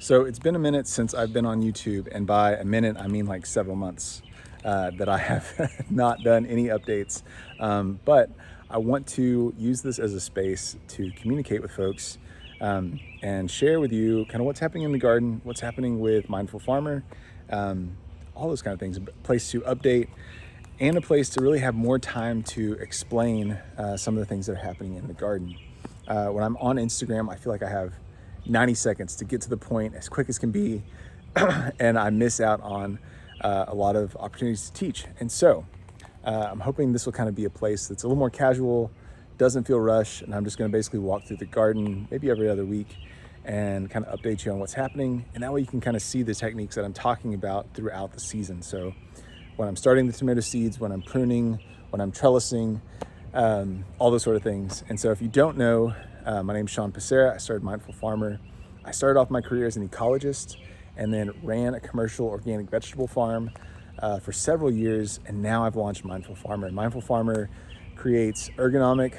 So it's been a minute since I've been on YouTube, and by a minute, I mean like several months that I have not done any updates. But I want to use this as a space to communicate with folks and share with you kind of what's happening in the garden, what's happening with Mindful Farmer, all those kind of things. A place to update and a place to really have more time to explain some of the things that are happening in the garden. When I'm on Instagram, I feel like I have 90 seconds to get to the point as quick as can be, and I miss out on a lot of opportunities to teach. And so I'm hoping this will kind of be a place that's a little more casual, doesn't feel rushed, and I'm just going to basically walk through the garden maybe every other week and kind of update you on what's happening. And that way you can kind of see the techniques that I'm talking about throughout the season. So when I'm starting the tomato seeds, when I'm pruning, when I'm trellising, all those sort of things. And so if you don't know, my name's Sean Pacera. I started Mindful Farmer. I started off my career as an ecologist and then ran a commercial organic vegetable farm for several years. And now I've launched Mindful Farmer. And Mindful Farmer creates ergonomic,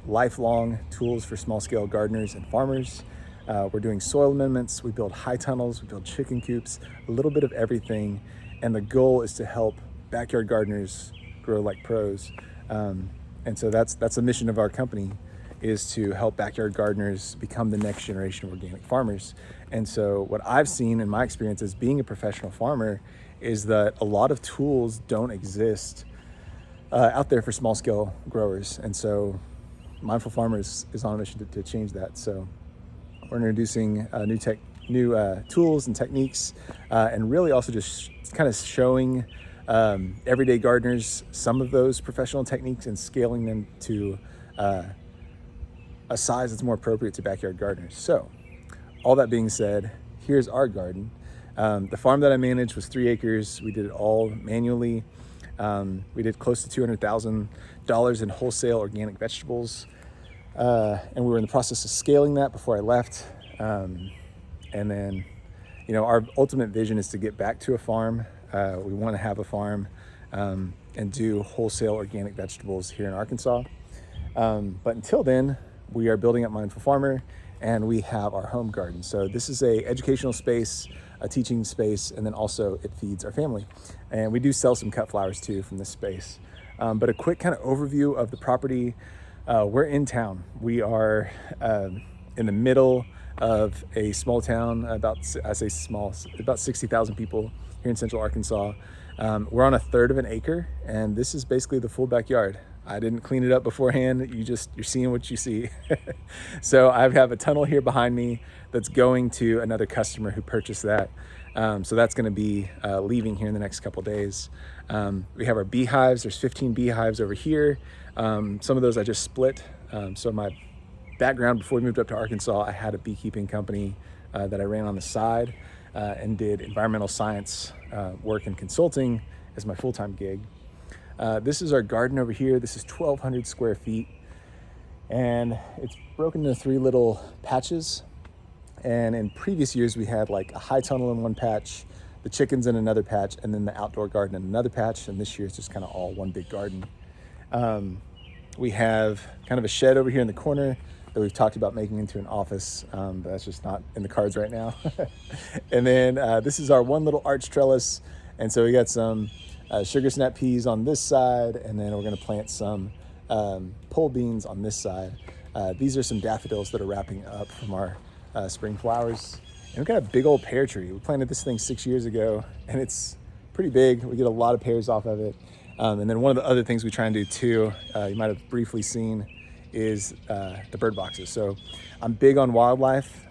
lifelong tools for small scale gardeners and farmers. We're doing soil amendments. We build high tunnels. We build chicken coops, a little bit of everything. And the goal is to help backyard gardeners grow like pros. And so that's the mission of our company, is to help backyard gardeners become the next generation of organic farmers. And so what I've seen in my experience as being a professional farmer is that a lot of tools don't exist out there for small scale growers. And so Mindful Farmers is on a mission to change that. So we're introducing new tools and techniques, and really also just kind of showing everyday gardeners some of those professional techniques and scaling them to a size that's more appropriate to backyard gardeners. So all that being said, here's our garden. The farm that I managed was 3 acres. We did it all manually. We did close to $200,000 in wholesale organic vegetables. And we were in the process of scaling that before I left. And then, our ultimate vision is to get back to a farm. We want to have a farm and do wholesale organic vegetables here in Arkansas. But until then, we are building up Mindful Farmer, and we have our home garden. So this is a educational space, a teaching space, and then also it feeds our family. And we do sell some cut flowers too from this space. But a quick kind of overview of the property. We're in town. We are in the middle of a small town, about 60,000 people here in Central Arkansas. We're on 1/3 of an acre, and this is basically the full backyard. I didn't clean it up beforehand. You're seeing what you see. So I have a tunnel here behind me that's going to another customer who purchased that. So that's going to be leaving here in the next couple days. We have our beehives. There's 15 beehives over here. Some of those I just split. So my background before we moved up to Arkansas, I had a beekeeping company that I ran on the side and did environmental science work and consulting as my full-time gig. This is our garden over here. This is 1,200 square feet, and it's broken into 3 little patches. And in previous years, we had like a high tunnel in one patch, the chickens in another patch, and then the outdoor garden in another patch. And this year it's just kind of all one big garden. We have kind of a shed over here in the corner that we've talked about making into an office, but that's just not in the cards right now. And then this is our one little arch trellis. And so we got some sugar snap peas on this side, and then we're going to plant some pole beans on this side. These are some daffodils that are wrapping up from our spring flowers. And we've got a big old pear tree. We planted this thing 6 years ago, and it's pretty big. We get a lot of pears off of it. And then one of the other things we try and do too, you might have briefly seen, is the bird boxes. So I'm big on wildlife.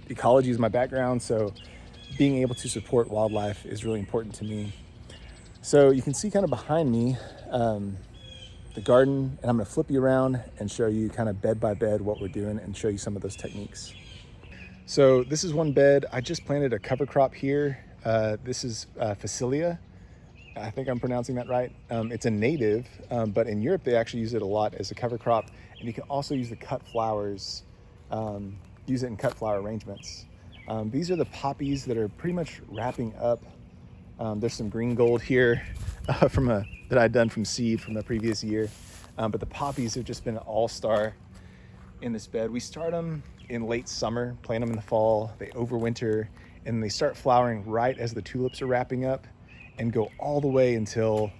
Ecology is my background, so being able to support wildlife is really important to me. So you can see kind of behind me the garden, and I'm going to flip you around and show you kind of bed by bed what we're doing and show you some of those techniques. So this is one bed. I just planted a cover crop here. This is Facilia. I think I'm pronouncing that right. It's a native, but in Europe they actually use it a lot as a cover crop, and you can also use the cut flowers, use it in cut flower arrangements. These are the poppies that are pretty much wrapping up. There's some green gold here that I'd done from seed from the previous year, but the poppies have just been an all-star in this bed. We start them in late summer, plant them in the fall, they overwinter, and they start flowering right as the tulips are wrapping up and go all the way until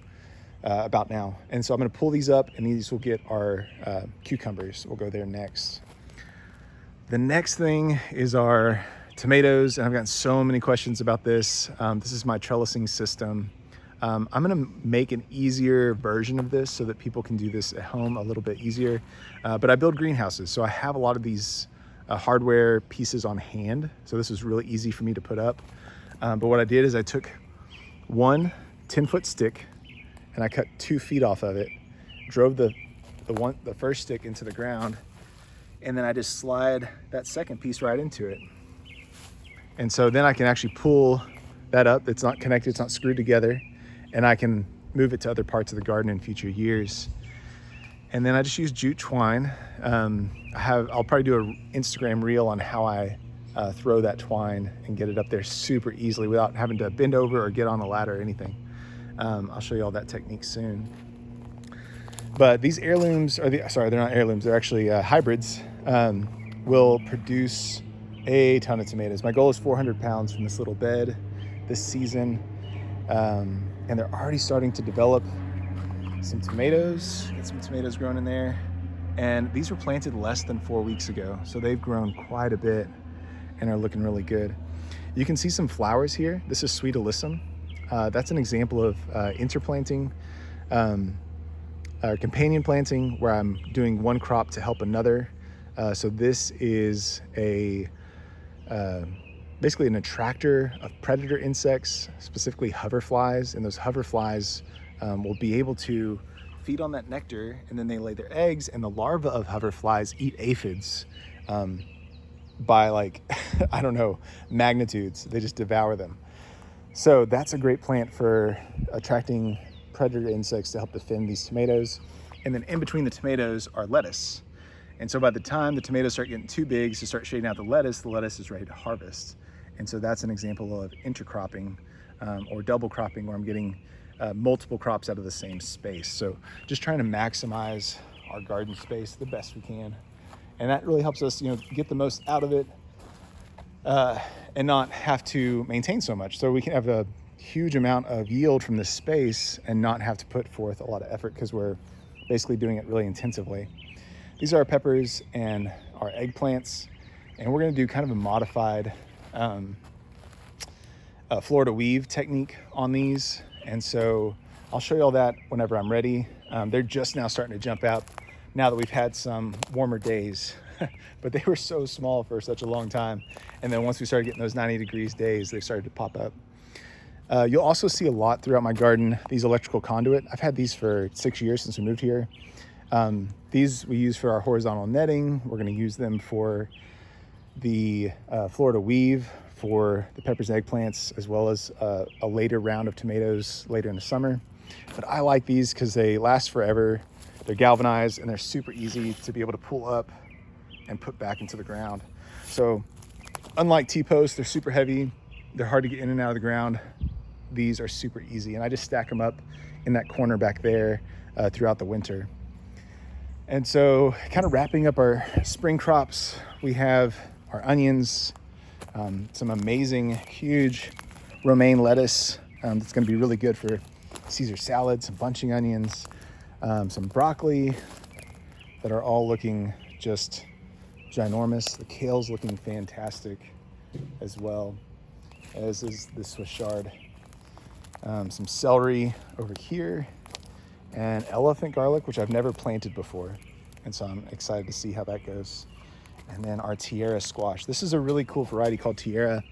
about now. And so I'm gonna pull these up, and these will get our cucumbers. We'll go there next. The next thing is our tomatoes, and I've gotten so many questions about this. This is my trellising system. I'm gonna make an easier version of this so that people can do this at home a little bit easier. But I build greenhouses, so I have a lot of these hardware pieces on hand. So this is really easy for me to put up. But what I did is I took one 10-foot stick and I cut 2 feet off of it, drove the first stick into the ground, and then I just slide that second piece right into it. And so then I can actually pull that up. It's not connected, it's not screwed together, and I can move it to other parts of the garden in future years. And then I just use jute twine. I'll probably do an Instagram reel on how I throw that twine and get it up there super easily without having to bend over or get on a ladder or anything. I'll show you all that technique soon. But these heirlooms they're not heirlooms, they're actually hybrids, will produce a ton of tomatoes. My goal is 400 pounds from this little bed this season. And they're already starting to develop some tomatoes. Get some tomatoes growing in there. And these were planted less than 4 weeks ago, so they've grown quite a bit and are looking really good. You can see some flowers here. This is sweet alyssum. That's an example of interplanting, companion planting, where I'm doing one crop to help another. So this is basically an attractor of predator insects, specifically hoverflies, and those hoverflies will be able to feed on that nectar, and then they lay their eggs, and the larvae of hoverflies eat aphids by like, I don't know, magnitudes. They just devour them. So that's a great plant for attracting predator insects to help defend these tomatoes. And then in between the tomatoes are lettuce. And so by the time the tomatoes start getting too big to start shading out the lettuce is ready to harvest. And so that's an example of intercropping or double cropping, where I'm getting multiple crops out of the same space. So just trying to maximize our garden space the best we can. And that really helps us, get the most out of it and not have to maintain so much. So we can have a huge amount of yield from this space and not have to put forth a lot of effort, because we're basically doing it really intensively. These are our peppers and our eggplants, and we're gonna do kind of a modified Florida weave technique on these. And so I'll show you all that whenever I'm ready. They're just now starting to jump out now that we've had some warmer days, but they were so small for such a long time. And then once we started getting those 90 degrees days, they started to pop up. You'll also see a lot throughout my garden, these electrical conduit. I've had these for 6 years since we moved here. These we use for our horizontal netting. We're gonna use them for the Florida weave, for the peppers and eggplants, as well as a later round of tomatoes later in the summer. But I like these because they last forever. They're galvanized and they're super easy to be able to pull up and put back into the ground. So unlike T-posts, they're super heavy. They're hard to get in and out of the ground. These are super easy. And I just stack them up in that corner back there throughout the winter. And so kind of wrapping up our spring crops, we have our onions, some amazing huge romaine lettuce that's going to be really good for Caesar salad, some bunching onions, some broccoli that are all looking just ginormous. The kale's looking fantastic as well, as is the Swiss chard. Some celery over here, and elephant garlic, which I've never planted before. And so I'm excited to see how that goes. And then our Tierra squash. This is a really cool variety called Tierra.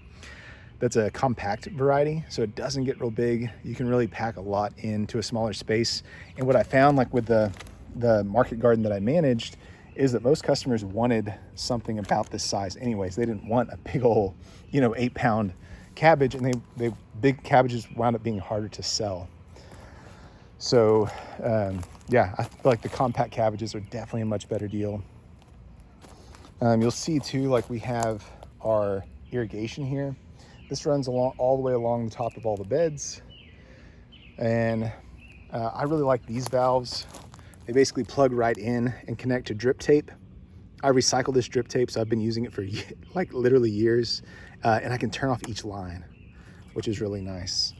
That's a compact variety, so it doesn't get real big. You can really pack a lot into a smaller space. And what I found, like with the market garden that I managed, is that most customers wanted something about this size anyways. They didn't want a big old, 8-pound cabbage, and they big cabbages wound up being harder to sell. So yeah, I feel like the compact cabbages are definitely a much better deal. You'll see too, like we have our irrigation here. This runs all the way along the top of all the beds. And I really like these valves. They basically plug right in and connect to drip tape. I recycle this drip tape, so I've been using it for like literally years, and I can turn off each line, which is really nice.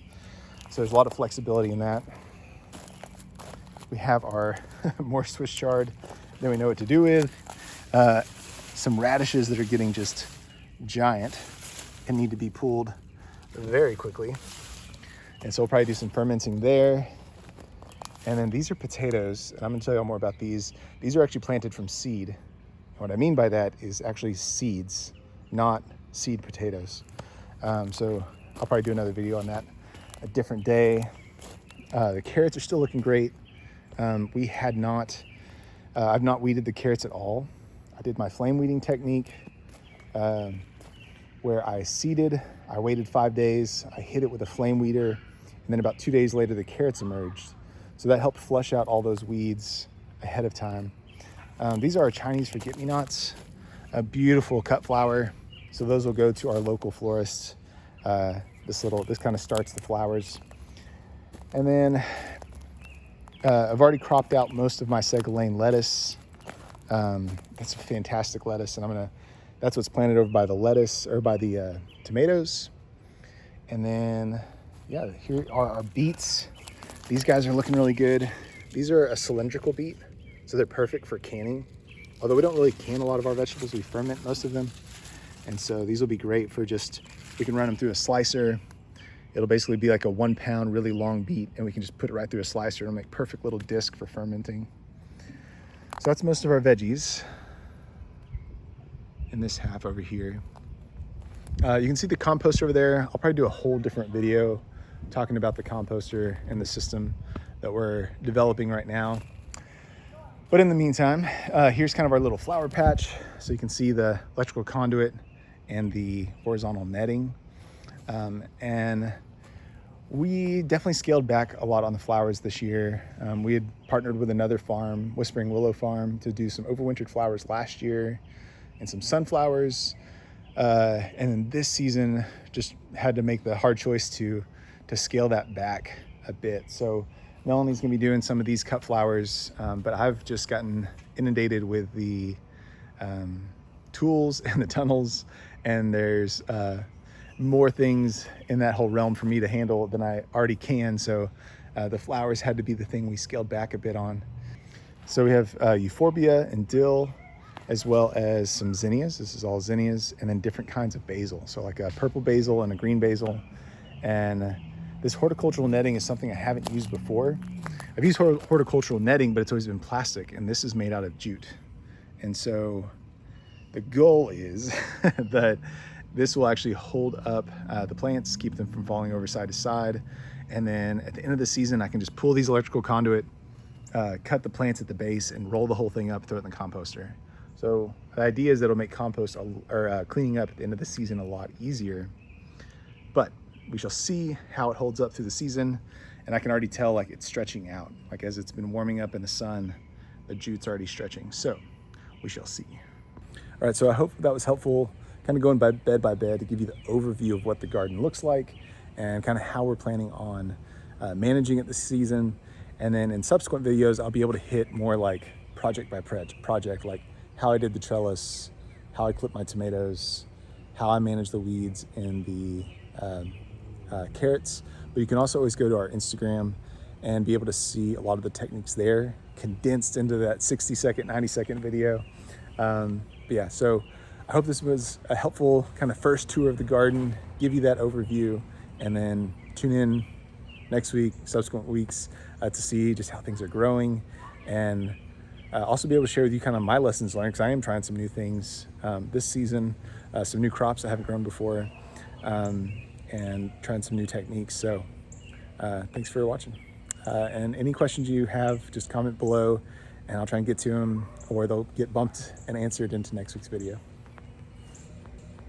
So there's a lot of flexibility in that. We have our more Swiss chard that we know what to do with. Some radishes that are getting just giant and need to be pulled very quickly. And so we'll probably do some fermenting there. And then these are potatoes, and I'm gonna tell you all more about these. These are actually planted from seed. And what I mean by that is actually seeds, not seed potatoes. So I'll probably do another video on that a different day. The carrots are still looking great. I've not weeded the carrots at all. I did my flame weeding technique where I seeded, I waited 5 days, I hit it with a flame weeder, and then about 2 days later, the carrots emerged. So that helped flush out all those weeds ahead of time. These are our Chinese forget-me-nots, a beautiful cut flower. So those will go to our local florist. This kind of starts the flowers. And then I've already cropped out most of my Segolane lettuce. That's a fantastic lettuce, and that's what's planted over by the lettuce or by the tomatoes. And then, yeah, here are our beets. These guys are looking really good. These are a cylindrical beet, so they're perfect for canning. Although we don't really can a lot of our vegetables, we ferment most of them. And so these will be great for we can run them through a slicer. It'll basically be like a 1 pound, really long beet, and we can just put it right through a slicer and make perfect little disc for fermenting. So that's most of our veggies in this half over here. You can see the composter over there. I'll probably do a whole different video talking about the composter and the system that we're developing right now. But in the meantime, here's kind of our little flower patch. So you can see the electrical conduit and the horizontal netting. And we definitely scaled back a lot on the flowers this year. We had partnered with another farm, Whispering Willow Farm, to do some overwintered flowers last year and some sunflowers. And then this season just had to make the hard choice to scale that back a bit. So Melanie's gonna be doing some of these cut flowers, but I've just gotten inundated with the tools and the tunnels, and there's more things in that whole realm for me to handle than I already can. So the flowers had to be the thing we scaled back a bit on. So we have euphorbia and dill, as well as some zinnias. This is all zinnias, and then different kinds of basil. So like a purple basil and a green basil. And this horticultural netting is something I haven't used before. I've used horticultural netting, but it's always been plastic, and this is made out of jute. And so the goal is that this will actually hold up the plants, keep them from falling over side to side. And then at the end of the season, I can just pull these electrical conduit, cut the plants at the base, and roll the whole thing up, throw it in the composter. So the idea is that it'll make compost or cleaning up at the end of the season a lot easier. But we shall see how it holds up through the season. And I can already tell like it's stretching out. Like as it's been warming up in the sun, the jute's already stretching. So we shall see. All right, so I hope that was helpful, kind of going by bed to give you the overview of what the garden looks like and kind of how we're planning on managing it this season. And then in subsequent videos, I'll be able to hit more like project by project, like how I did the trellis, how I clipped my tomatoes, how I manage the weeds in the carrots. But you can also always go to our Instagram and be able to see a lot of the techniques there condensed into that 60-second, 90-second video. But yeah, so I hope this was a helpful kind of first tour of the garden, give you that overview, and then tune in next week, subsequent weeks, to see just how things are growing, and also be able to share with you kind of my lessons learned, because I am trying some new things this season, some new crops I haven't grown before, and trying some new techniques. So thanks for watching. And any questions you have, just comment below and I'll try and get to them, or they'll get bumped and answered into next week's video.